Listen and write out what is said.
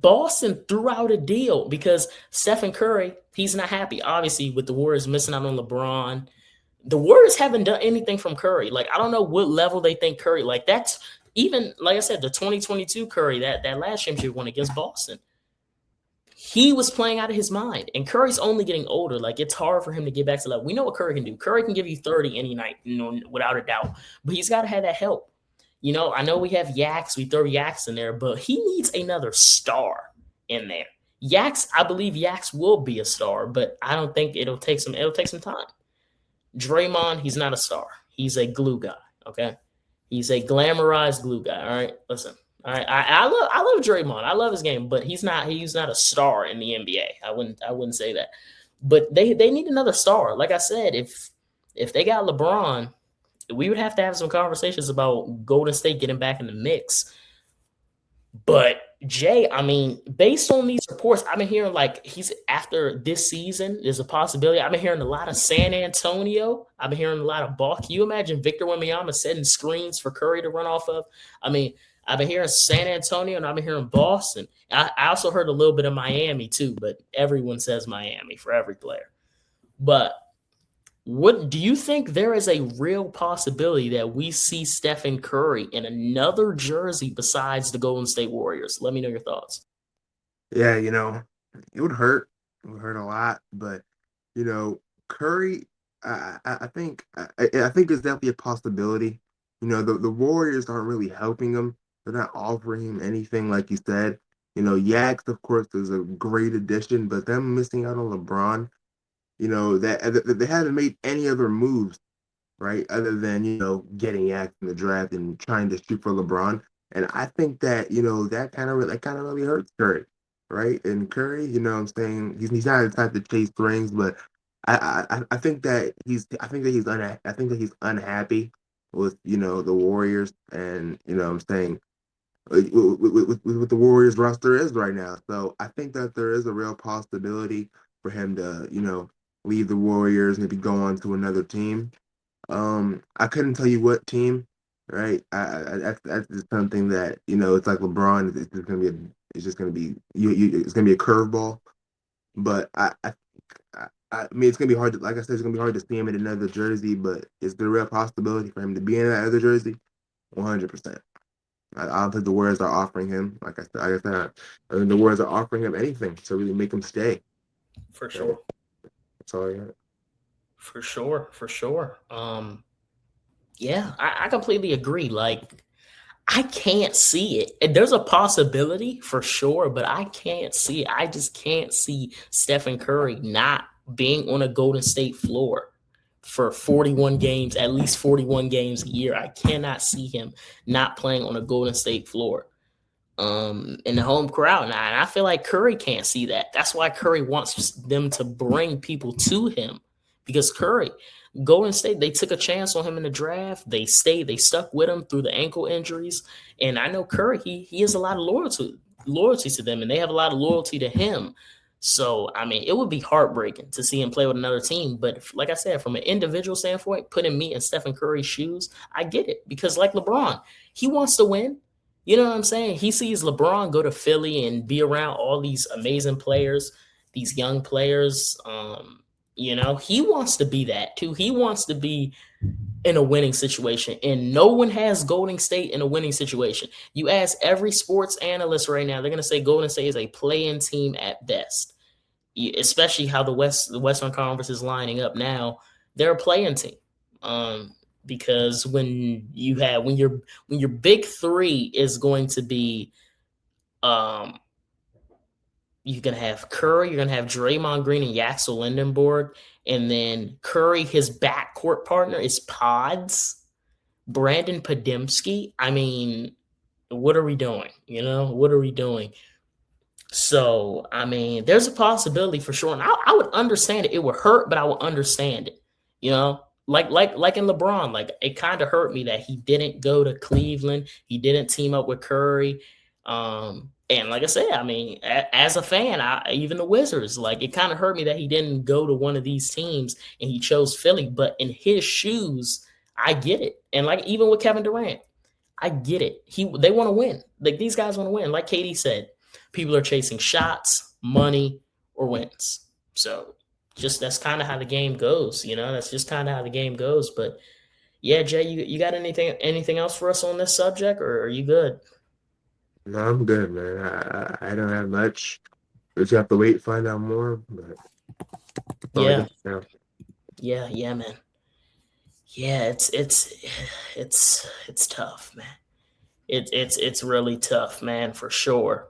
Boston threw out a deal because Stephen Curry, he's not happy, obviously, with the Warriors missing out on LeBron. The Warriors haven't done anything from Curry. Like, I don't know what level they think Curry, like that's even, like I said, the 2022 Curry, that last championship won against Boston. He was playing out of his mind, and Curry's only getting older. Like, it's hard for him to get back to level. We know what Curry can do. Curry can give you 30 any night, without a doubt. But he's got to have that help. I know we have Yaks. We throw Yaks in there, but he needs another star in there. Yaks, I believe Yaks will be a star, but I don't think it'll take some time. Draymond, he's not a star. He's a glue guy, okay? He's a glamorized glue guy, all right? Listen. All right, I love Draymond. I love his game, but he's not a star in the NBA. I wouldn't say that. But they need another star. Like I said, if they got LeBron, we would have to have some conversations about Golden State getting back in the mix. But Jay, I mean, based on these reports, I've been hearing like he's after this season, there's a possibility. I've been hearing a lot of San Antonio. I've been hearing a lot of Ball. Can you imagine Victor Wembanyama setting screens for Curry to run off of? I mean, I've been hearing San Antonio and I've been hearing Boston. I also heard a little bit of Miami too, but everyone says Miami for every player. But what do you think there is a real possibility that we see Stephen Curry in another jersey besides the Golden State Warriors? Let me know your thoughts. Yeah, it would hurt. It would hurt a lot, but Curry, I think I think there's definitely a possibility. The Warriors aren't really helping him. They're not offering him anything, like you said. Yaks, of course, is a great addition, but them missing out on LeBron, that they haven't made any other moves, right, other than getting Yaks in the draft and trying to shoot for LeBron. And I think that that kind of really hurts Curry, right? And Curry, what I'm saying, he's not the type to chase rings, but I think that he's unhappy with the Warriors, and what I'm saying, what the Warriors roster is right now. So I think that there is a real possibility for him to leave the Warriors, maybe go on to another team. I couldn't tell you what team, right? That's just something that it's like LeBron. It's gonna be a curveball. But I mean, it's gonna be hard to, like I said, it's gonna be hard to see him in another jersey. But is there a real possibility for him to be in that other jersey? 100%. I don't think the Warriors are offering him. I think the Warriors are offering him anything to really make him stay. For So sure. that's all I got. For sure. For sure. Yeah, I completely agree. Like, I can't see it. And there's a possibility for sure, but I can't see it. I just can't see Stephen Curry not being on a Golden State floor for 41 games, at least 41 games a year. I cannot see him not playing on a Golden State floor in the home crowd. And I feel like Curry can't see that. That's why Curry wants them to bring people to him, because Curry, Golden State, they took a chance on him in the draft. They stuck with him through the ankle injuries. And I know Curry, he has a lot of loyalty to them, and they have a lot of loyalty to him. So, I mean, it would be heartbreaking to see him play with another team. But like I said, from an individual standpoint, putting me in Stephen Curry's shoes, I get it. Because like LeBron, he wants to win. You know what I'm saying? He sees LeBron go to Philly and be around all these amazing players, these young players. He wants to be that too. He wants to be in a winning situation, and no one has Golden State in a winning situation. You ask every sports analyst right now, they're going to say Golden State is a play-in team at best. Especially how the Western Conference is lining up now, they're a play-in team. Because when your big three is going to be, you're gonna have Curry, you're gonna have Draymond Green and Yaxel Lindenberg, and then Curry, his backcourt partner is Pods, Brandon Podemski. I mean, what are we doing? What are we doing? So, I mean, there's a possibility for sure, and I would understand it. It would hurt, but I would understand it. Like in LeBron, like it kind of hurt me that he didn't go to Cleveland. He didn't team up with Curry. And like I said, I mean, as a fan, even the Wizards, like it kind of hurt me that he didn't go to one of these teams and he chose Philly. But in his shoes, I get it. And like even with Kevin Durant, I get it. They want to win. Like these guys want to win. Like Katie said, People are chasing shots, money, or wins. So just that's kind of how the game goes, you know. That's just kind of how the game goes. But yeah, Jay, you got anything else for us on this subject, or are you good? No, I'm good, man. I don't have much. Just have to wait to find out more, but that's all I Yeah, got now. yeah, man. Yeah, it's tough, man. It's really tough, man, for sure.